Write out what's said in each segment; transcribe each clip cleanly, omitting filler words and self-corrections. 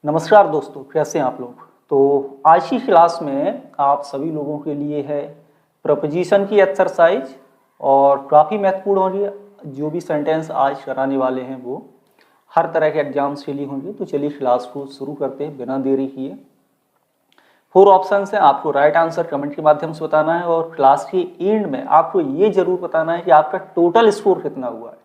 नमस्कार दोस्तों, कैसे हैं आप लोग। तो आज की क्लास में आप सभी लोगों के लिए है प्रपोजिशन की एक्सरसाइज और काफ़ी महत्वपूर्ण होगी। जो भी सेंटेंस आज कराने वाले हैं वो हर तरह के एग्जाम्स के लिए होंगे। तो चलिए क्लास को शुरू करते हैं बिना देरी किए। 4 ऑप्शन हैं, आपको राइट आंसर कमेंट के माध्यम से बताना है और क्लास के एंड में आपको ये जरूर बताना है कि आपका टोटल स्कोर कितना हुआ है।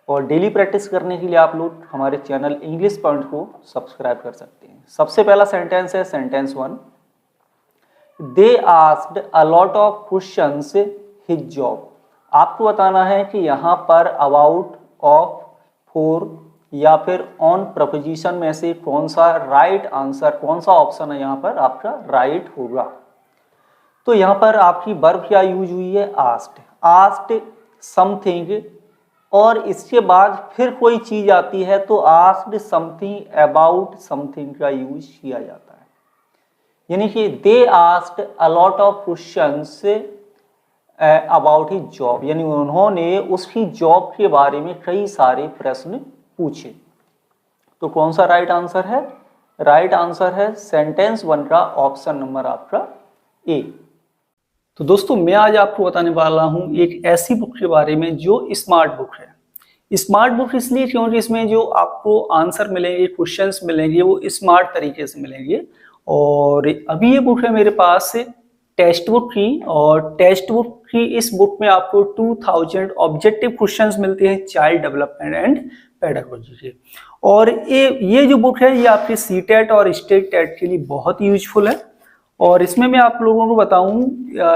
और डेली प्रैक्टिस करने के लिए आप लोग हमारे चैनल इंग्लिश पॉइंट को सब्सक्राइब कर सकते हैं। सबसे पहला सेंटेंस है sentence 1। They asked a lot of questions his job. आपको बताना है कि यहाँ पर अबाउट, ऑफ, फॉर या फिर ऑन प्रपोजिशन में से कौन सा राइट आंसर, कौन सा ऑप्शन है यहाँ पर आपका राइट होगा। तो यहाँ पर आपकी वर्ब क्या यूज हुई है, आस्क्ड। आस्क्ड समथिंग और इसके बाद फिर कोई चीज आती है तो आस्क्ड समथिंग अबाउट समथिंग का यूज किया जाता है। यानी कि they asked a lot of questions about his job, यानी उन्होंने उसकी जॉब के बारे में कई सारे प्रश्न पूछे। तो कौन सा राइट आंसर है? राइट आंसर है सेंटेंस 1 का ऑप्शन नंबर आपका ए। तो दोस्तों मैं आज आपको बताने वाला हूं एक ऐसी बुक के बारे में जो स्मार्ट बुक है। स्मार्ट बुक इसलिए क्योंकि इसमें जो आपको आंसर मिलेंगे, क्वेश्चंस मिलेंगे, वो स्मार्ट तरीके से मिलेंगे। और अभी ये बुक है मेरे पास टेक्स्ट बुक की, और टेक्स्ट बुक की इस बुक में आपको 2000 ऑब्जेक्टिव क्वेश्चंस मिलते हैं चाइल्ड डेवलपमेंट एंड पेडागोजी के। और ये जो बुक है ये आपके सीटेट और स्टेट टेट के लिए बहुत यूजफुल है। और इसमें मैं आप लोगों को बताऊं,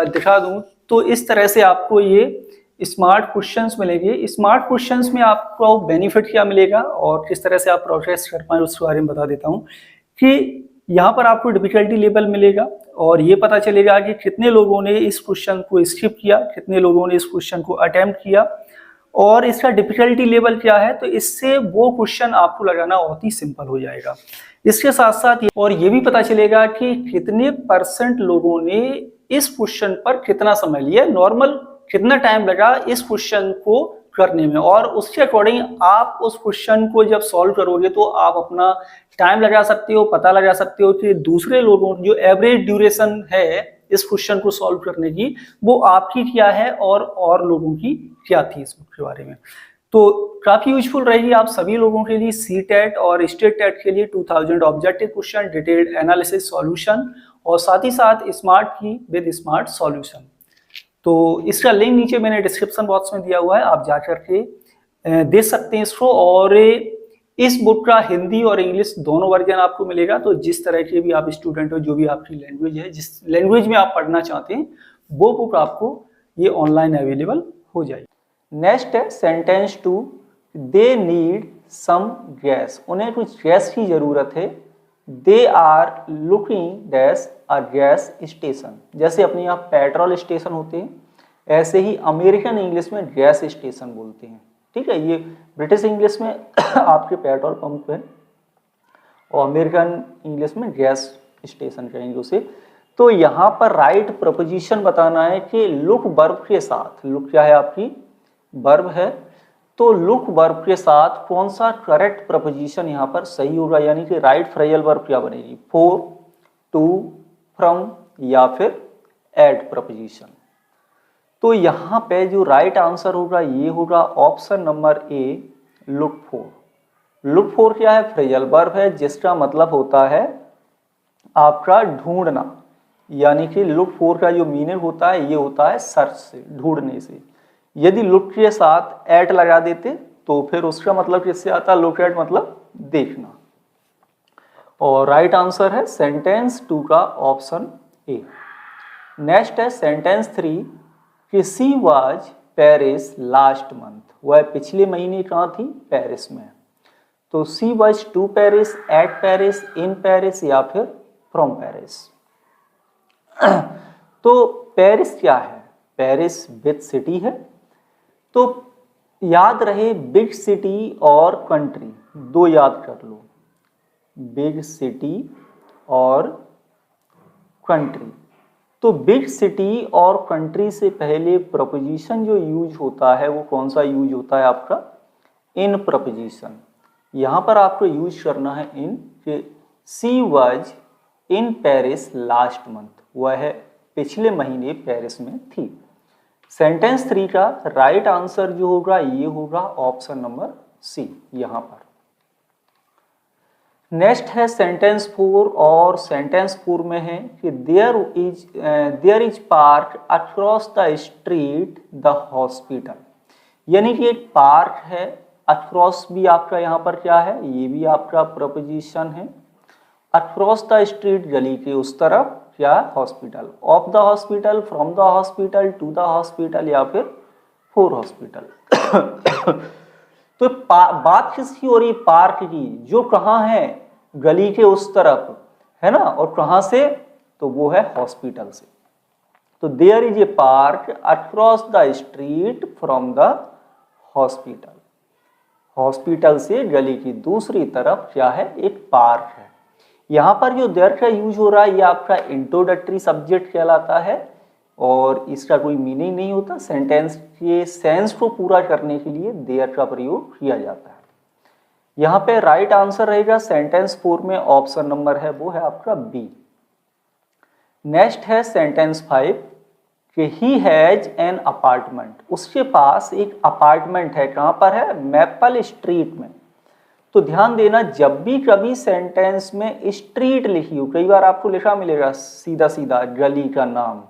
दिखा दूं तो इस तरह से आपको ये स्मार्ट क्वेश्चंस मिलेंगे। स्मार्ट क्वेश्चंस में आपको बेनिफिट क्या मिलेगा और किस तरह से आप प्रोसेस कर पाए उसके बारे में बता देता हूं कि यहाँ पर आपको डिफिकल्टी लेवल मिलेगा और ये पता चलेगा कि कितने लोगों ने इस क्वेश्चन को स्किप किया, कितने लोगों ने इस क्वेश्चन को अटेम्प्ट किया और इसका डिफिकल्टी लेवल क्या है। तो इससे वो क्वेश्चन आपको लगाना बहुत ही सिंपल हो जाएगा। इसके साथ साथ और ये भी पता चलेगा कि कितने % लोगों ने इस क्वेश्चन पर कितना समय लिया, नॉर्मल कितना टाइम लगा इस क्वेश्चन को करने में, और उसके अकॉर्डिंग आप उस क्वेश्चन को जब सॉल्व करोगे तो आप अपना टाइम लगा सकते हो, पता लगा सकते हो कि दूसरे लोगों जो एवरेज ड्यूरेशन है इस क्वेश्चन को सॉल्व करने की वो आपकी क्या है और लोगों की क्या थी इस बुक के बारे में। तो काफी यूजफुल रहेगी आप सभी लोगों के लिए, सी टेट और स्टेट टेट के लिए 2000 objective question, detailed analysis solution और साथ ही साथ स्मार्ट की विद स्मार्ट सॉल्यूशन। तो इसका लिंक नीचे मैंने डिस्क्रिप्शन बॉक्स में दिया हुआ है, आप जाकर के देख सकते हैं इसको। और इस बुक का हिंदी और इंग्लिश दोनों वर्जन आपको मिलेगा। तो जिस तरह के भी आप स्टूडेंट हो, जो भी आपकी लैंग्वेज है, जिस लैंग्वेज में आप पढ़ना चाहते हैं वो बुक आपको ये ऑनलाइन अवेलेबल हो जाएगी। नेक्स्ट है sentence 2। They need some gas. उन्हें कुछ गैस की जरूरत है। They are looking dash a gas station. जैसे अपने यहाँ पेट्रोल स्टेशन होते हैं ऐसे ही अमेरिकन इंग्लिश में गैस स्टेशन बोलते हैं। ठीक है, ये ब्रिटिश इंग्लिश में आपके पेट्रोल पंप है और अमेरिकन इंग्लिश में गैस स्टेशन कहेंगे उसे। तो यहाँ पर राइट प्रपोजिशन बताना है कि लुक वर्ब के साथ, लुक क्या है आपकी वर्ब है, तो लुक वर्ब के साथ कौन सा करेक्ट प्रपोजिशन यहाँ पर सही होगा, यानी कि राइट फ्रेजल वर्ब क्या बनेगी, फॉर, टू, फ्रॉम या फिर एट प्रपोजिशन। तो यहाँ पे जो राइट आंसर होगा ये होगा option number A, look for. Look for क्या है, फ्रेजल वर्ब है जिसका मतलब होता है आपका ढूंढना, यानी कि लुक फॉर का जो मीनिंग होता है ये होता है सर्च से, ढूंढने से। यदि लुक के साथ एट लगा देते तो फिर उसका मतलब किससे आता, लुक एट मतलब देखना। और राइट आंसर है सेंटेंस 2 का ऑप्शन ए। नेक्स्ट है सेंटेंस 3 कि she was Paris last month. वह पिछले महीने कहाँ थी, पेरिस में। तो she was to Paris, at Paris, in Paris या फिर फ्रॉम पेरिस। तो पेरिस क्या है, पेरिस बिग सिटी है। तो याद रहे बिग सिटी और कंट्री दो याद कर लो, बिग सिटी और कंट्री। तो बिग सिटी और कंट्री से पहले प्रपोजिशन जो यूज होता है वो कौन सा यूज होता है आपका, इन प्रपोजिशन। यहाँ पर आपको यूज करना है इन, कि she was in Paris last month, वह पिछले महीने पेरिस में थी। सेंटेंस 3 का राइट आंसर जो होगा ये होगा ऑप्शन नंबर सी यहाँ पर। नेक्स्ट है सेंटेंस 4 और सेंटेंस 4 में है कि there is park across the street the hospital, यानी कि एक पार्क है, अक्रॉस भी आपका यहाँ पर क्या है, ये भी आपका प्रपोजिशन है। अक्रॉस द स्ट्रीट गली के उस तरफ क्या, hospital, of the hospital, from the hospital, to the hospital या फिर फॉर हॉस्पिटल। तो बात किसकी हो रही, पार्क की, जो कहाँ है, गली के उस तरफ है ना, और कहाँ से, तो वो है हॉस्पिटल से। तो there is a park across the street from the hospital, hospital से गली की दूसरी तरफ क्या है, एक पार्क है। यहाँ पर जो देयर का यूज हो रहा है ये आपका इंट्रोडक्टरी सब्जेक्ट कहलाता है और इसका कोई मीनिंग नहीं होता, सेंटेंस के सेंस को पूरा करने के लिए देयर का प्रयोग किया जाता है। यहाँ पे राइट आंसर रहेगा सेंटेंस 4 में ऑप्शन नंबर है वो है आपका बी। नेक्स्ट है सेंटेंस 5 कि ही हैज एन अपार्टमेंट, उसके पास एक अपार्टमेंट है, कहाँ पर है, मैपल स्ट्रीट में। तो ध्यान देना जब भी कभी सेंटेंस में स्ट्रीट लिखी हो, कई बार आपको लिखा मिलेगा सीधा सीधा गली का नाम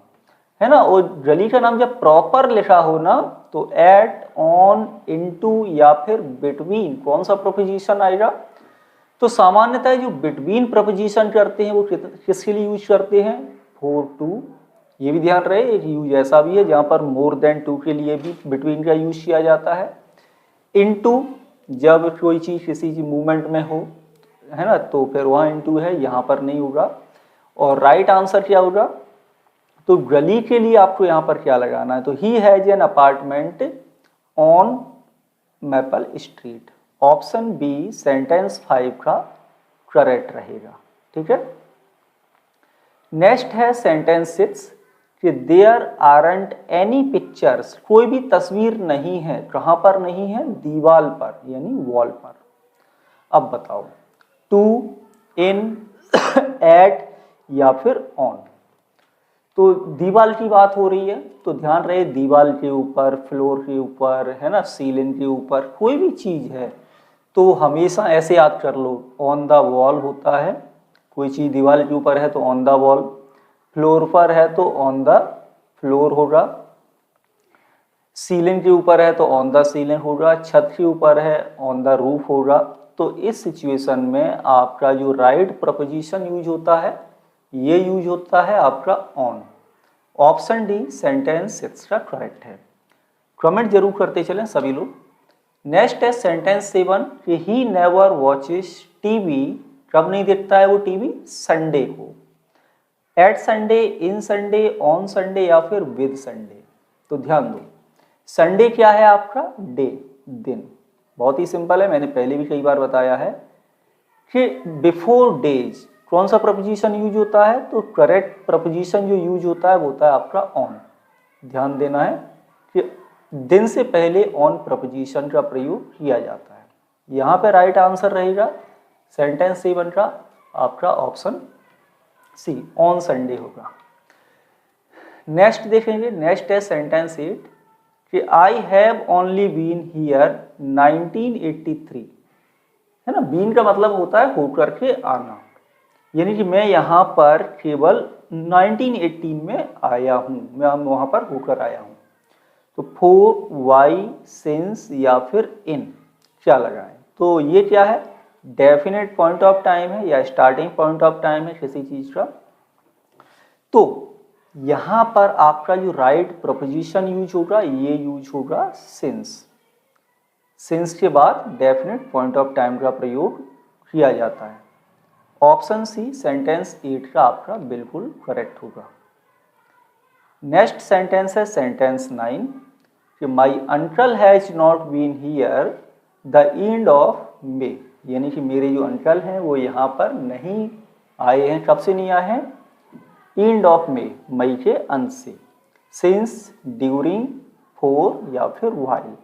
है ना, और गली का नाम जब प्रॉपर लिखा हो ना तो एट, ऑन, इनटू या फिर बिटवीन कौन सा प्रोपोजिशन आएगा। तो सामान्यतः जो बिटवीन प्रोपोजिशन करते हैं वो किसके लिए यूज करते हैं, फॉर टू। ये भी ध्यान रहे एक यूज ऐसा भी है जहां पर मोर देन टू के लिए भी बिटवीन का यूज किया जाता है। इनटू जब कोई चीज किसी की मूवमेंट में हो है ना, तो फिर वहाँ इनटू है, यहाँ पर नहीं होगा। और राइट आंसर क्या होगा, तो गली के लिए आपको यहाँ पर क्या लगाना है, तो he has an apartment on Maple Street, option B sentence 5 का करेक्ट रहेगा। ठीक है। नेक्स्ट है सेंटेंस 6 कि देयर आरंट एनी पिक्चर्स, कोई भी तस्वीर नहीं है, कहाँ पर नहीं है, दीवार पर यानी वॉल पर। अब बताओ टू, इन, एट या फिर ऑन। तो दीवार की बात हो रही है तो ध्यान रहे दीवार के ऊपर, फ्लोर के ऊपर है ना, सीलिंग के ऊपर कोई भी चीज है तो हमेशा ऐसे याद कर लो, ऑन द वॉल होता है, कोई चीज दीवार के ऊपर है तो ऑन द वॉल, फ्लोर पर है तो ऑन द फ्लोर होगा, सीलिंग के ऊपर है तो ऑन द सीलिंग होगा, छत के ऊपर है ऑन द रूफ होगा। तो इस सिचुएशन में आपका जो राइट प्रपोजिशन यूज होता है ये यूज होता है आपका ऑन। ऑप्शन डी सेंटेंस 6 का करेक्ट है। कमेंट जरूर करते चलें सभी लोग। नेक्स्ट है सेंटेंस 7 कि ही नेवर वॉचेस टीवी, कब नहीं देखता है वो टीवी, संडे को, at Sunday, in Sunday, on Sunday या फिर विद संडे। तो ध्यान दो संडे क्या है आपका, डे, दिन। बहुत ही सिंपल है, मैंने पहले भी कई बार बताया है कि बिफोर डेज कौन सा प्रपोजिशन यूज होता है, तो करेक्ट प्रपोजिशन जो यूज होता है वो होता है आपका ऑन। ध्यान देना है कि दिन से पहले ऑन प्रपोजिशन का प्रयोग किया जाता है। यहाँ पे राइट आंसर रहेगा सेंटेंस 7 का आपका ऑप्शन सी, ऑन संडे होगा। नेक्स्ट देखेंगे, नेक्स्ट है सेंटेंस 8 कि I have only been here 1983, है ना, बीन का मतलब होता है होकर के आना, यानी कि मैं यहाँ पर केवल 1918 में आया हूँ, मैं वहाँ पर होकर आया हूँ। तो फॉर, वाई, सिंस या फिर इन क्या लगाएं, तो ये क्या है, डेफिनेट पॉइंट ऑफ टाइम है या स्टार्टिंग पॉइंट ऑफ टाइम है किसी चीज का। तो यहाँ पर आपका जो राइट प्रपोजिशन यूज होगा ये यूज होगा सिंस। सिंस के बाद डेफिनेट पॉइंट ऑफ टाइम का प्रयोग किया जाता है। ऑप्शन सी सेंटेंस 8 का आपका बिल्कुल करेक्ट होगा। नेक्स्ट सेंटेंस है सेंटेंस 9 कि my uncle has not been here the end of May, यानी कि मेरे जो अंकल हैं वो यहाँ पर नहीं आए हैं, कब से नहीं आए हैं, एंड ऑफ मे, मई के अंत से, सिंस, ड्यूरिंग, फॉर या फिर व्हाइल।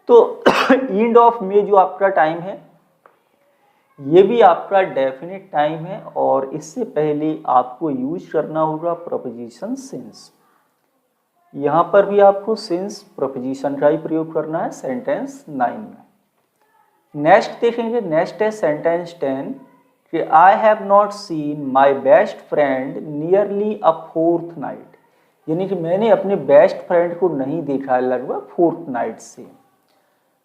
तो एंड ऑफ मे जो आपका टाइम है ये भी आपका डेफिनेट टाइम है और इससे पहले आपको यूज करना होगा प्रपोजिशन सिंस। यहाँ पर भी आपको सिंस प्रपोजिशन का ही प्रयोग करना है सेंटेंस 9 में। नेक्स्ट देखेंगे, नेक्स्ट है सेंटेंस 10 कि I have not seen my best friend nearly a fourth night, यानी कि मैंने अपने बेस्ट फ्रेंड को नहीं देखा है लगभग फोर्थ नाइट से।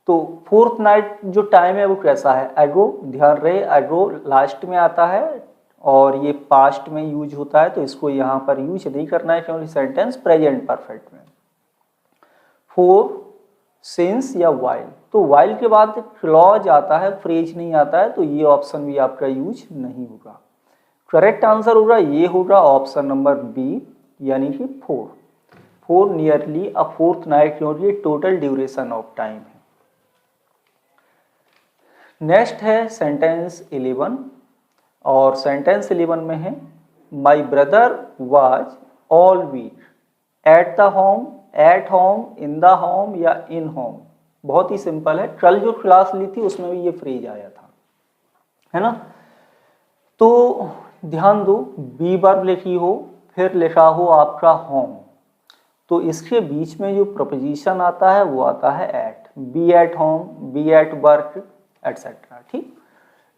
तो फोर्थ नाइट जो टाइम है वो कैसा है, एगो, ध्यान रहे एगो लास्ट में आता है और ये पास्ट में यूज होता है, तो इसको यहाँ पर यूज नहीं करना है क्योंकि सेंटेंस प्रेजेंट परफेक्ट में। फोर, सिंस या वाइल, तो वाइल के बाद क्लॉज आता है, फ्रेज नहीं आता है, तो ये ऑप्शन भी आपका यूज नहीं होगा। करेक्ट आंसर होगा ये होगा ऑप्शन नंबर बी, यानी कि 4 नियरली अ फोर्थ नाइट, क्योंकि ये टोटल ड्यूरेशन ऑफ टाइम है। नेक्स्ट है सेंटेंस 11 और सेंटेंस 11 में है my brother was all week at the home, at home, in the home या इन होम। बहुत ही सिंपल है, कल जो क्लास ली थी उसमें भी ये फ्रेज आया था, है ना। तो ध्यान दो, बी वर्ब लिखी हो फिर लिखा हो आपका होम, तो इसके बीच में जो प्रपोजिशन आता है वो आता है at, be at home, be at work etcetera, ठीक।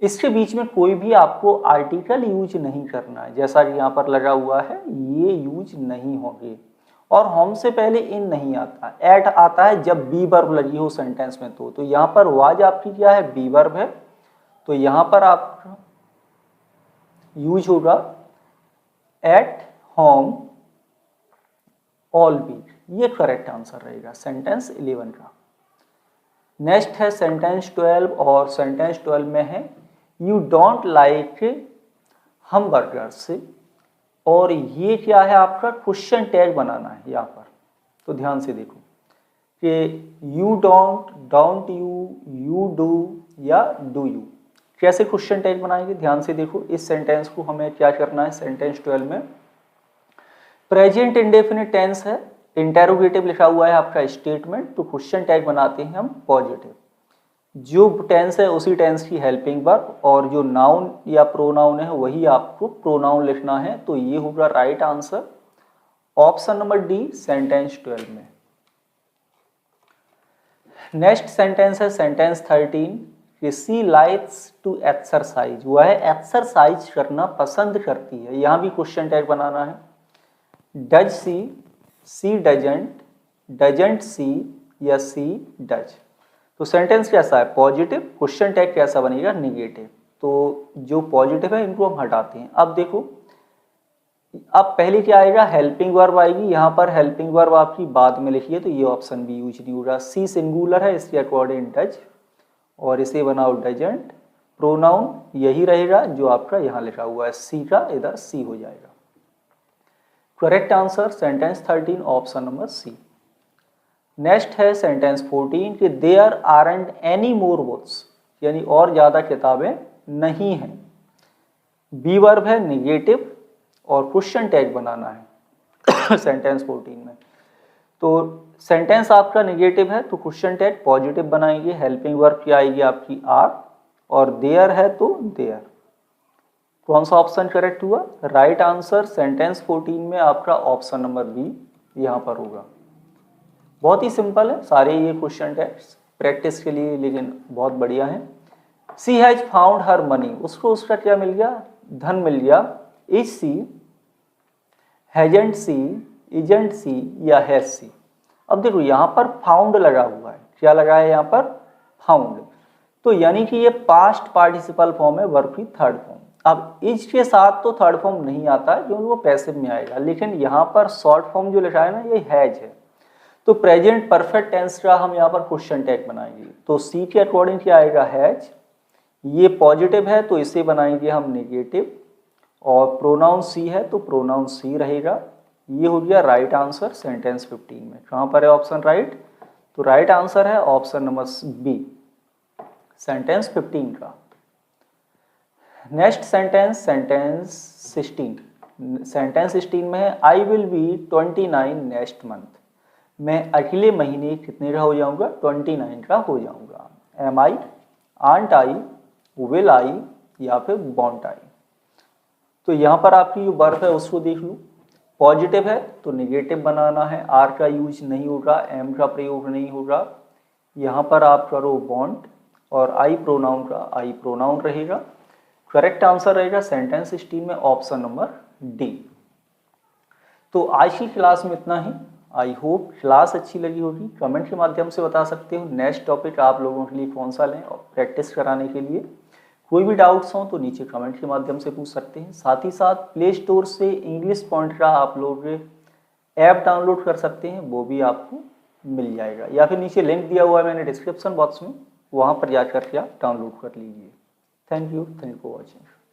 इसके बीच में कोई भी आपको आर्टिकल यूज नहीं करना है, जैसा कि यहाँ पर लगा हुआ है ये यूज नहीं होंगे। और होम से पहले इन नहीं आता, एट आता है जब बी वर्ब लगी हो सेंटेंस में। तो यहाँ पर वाज आपकी क्या है, बी वर्ब है, तो यहाँ पर आप यूज होगा एट होम ऑल वीक, ये करेक्ट आंसर रहेगा सेंटेंस 11 का। नेक्स्ट है सेंटेंस 12 और सेंटेंस 12 में है यू डोंट लाइक हमबर्गर्स, और ये क्या है आपका क्वेश्चन टैग बनाना है यहाँ पर। तो ध्यान से देखो कि you don't, don't you, you do या डू यू, कैसे क्वेश्चन टैग बनाएंगे, ध्यान से देखो। इस सेंटेंस को हमें क्या करना है, सेंटेंस 12 में प्रेजेंट इंडेफिनिट टेंस है, इंटेरोगेटिव लिखा हुआ है आपका स्टेटमेंट, तो क्वेश्चन टैग बनाते हैं हम पॉजिटिव। जो टेंस है उसी टेंस की हेल्पिंग वर्ब, और जो नाउन या प्रोनाउन है वही आपको प्रोनाउन लिखना है, तो ये होगा right answer option number D sentence 12 में। नेक्स्ट सेंटेंस है सेंटेंस 13 कि सी लाइक्स टू एक्सरसाइज, वह एक्सरसाइज करना पसंद करती है, यहाँ भी क्वेश्चन टैग बनाना है। Does she, she doesn't, doesn't she या सी डज। तो सेंटेंस कैसा है, पॉजिटिव, क्वेश्चन टैग कैसा बनेगा, निगेटिव। तो जो पॉजिटिव है इनको हम हटाते हैं। अब देखो, अब पहले क्या आएगा, हेल्पिंग वर्ब आएगी, यहाँ पर हेल्पिंग वर्ब आपकी बाद में लिखिए, तो ये ऑप्शन भी यूज नहीं होगा। सी सिंगुलर है, इसके अकॉर्डिंग डज, और इसे बनाओ डजंट। प्रोनाउन यही रहेगा जो आपका यहाँ लिखा हुआ है, सी का इधर सी हो जाएगा। Correct answer sentence 13 option number C. Next है सेंटेंस 14 कि there aren't any more books, यानी और ज़्यादा किताबें नहीं हैं। बी वर्ब है निगेटिव और क्वेश्चन टैग बनाना है सेंटेंस 14 में। तो सेंटेंस आपका निगेटिव है तो क्वेश्चन टैग पॉजिटिव बनाएंगे। हेल्पिंग वर्ब की आएगी आपकी आर, और देयर है तो देयर। कौन सा ऑप्शन करेक्ट हुआ, राइट आंसर सेंटेंस 14 में आपका ऑप्शन नंबर बी यहाँ पर होगा। बहुत ही सिंपल है सारे ये क्वेश्चन टैग्स प्रैक्टिस के लिए, लेकिन बहुत बढ़िया है। She has found her money, उसको उसका क्या मिल गया, धन मिल गया। Is she, hasn't she, isn't she या हैज सी। अब देखो यहाँ पर फाउंड लगा हुआ है, क्या लगा है यहाँ पर, फाउंड, तो यानी कि ये पास्ट पार्टिसिपल फॉर्म है वर्ब की थर्ड फॉर्म। अब इज के साथ तो थर्ड फॉर्म नहीं आता है क्योंकि वो पैसिव में आएगा, लेकिन यहाँ पर शॉर्ट फॉर्म जो लिखा है ना ये हैज है, तो प्रेजेंट परफेक्ट टेंस का हम यहाँ पर क्वेश्चन टैग बनाएंगे। तो सी के अकॉर्डिंग क्या आएगा, हैज, ये पॉजिटिव है तो इसे बनाएंगे हम नेगेटिव, और प्रोनाउन सी है तो प्रोनाउन सी रहेगा। ये हो गया राइट आंसर सेंटेंस 15 में। कहाँ पर है ऑप्शन राइट, तो राइट आंसर है ऑप्शन नंबर बी सेंटेंस 15 का। Next sentence, sentence 16। सेंटेंस 16 में है I will be 29 next month, मैं अगले महीने कितने का हो जाऊंगा, 29 का हो जाऊंगा। Am I, aren't I, will I या फिर वॉन्ट आई। तो यहाँ पर आपकी जो वर्ब है उसको देख लो, पॉजिटिव है तो निगेटिव बनाना है, आर का यूज नहीं होगा, एम का प्रयोग नहीं होगा। यहाँ पर आप करो वॉन्ट और आई प्रोनाउन का आई प्रोनाउन रहेगा। करेक्ट आंसर रहेगा सेंटेंस स्टीम में ऑप्शन नंबर डी। तो आज की क्लास में इतना ही। आई होप क्लास अच्छी लगी होगी। कमेंट के माध्यम से बता सकते हो नेक्स्ट टॉपिक आप लोगों के लिए कौन सा लें और प्रैक्टिस कराने के लिए। कोई भी डाउट्स हो तो नीचे कमेंट के माध्यम से पूछ सकते हैं। साथ ही साथ प्ले स्टोर से इंग्लिश पॉइंट का आप लोग ऐप डाउनलोड कर सकते हैं, वो भी आपको मिल जाएगा, या फिर नीचे लिंक दिया हुआ है मैंने डिस्क्रिप्शन बॉक्स में, वहाँ पर जाकर के आप डाउनलोड कर लीजिए। Thank you for watching.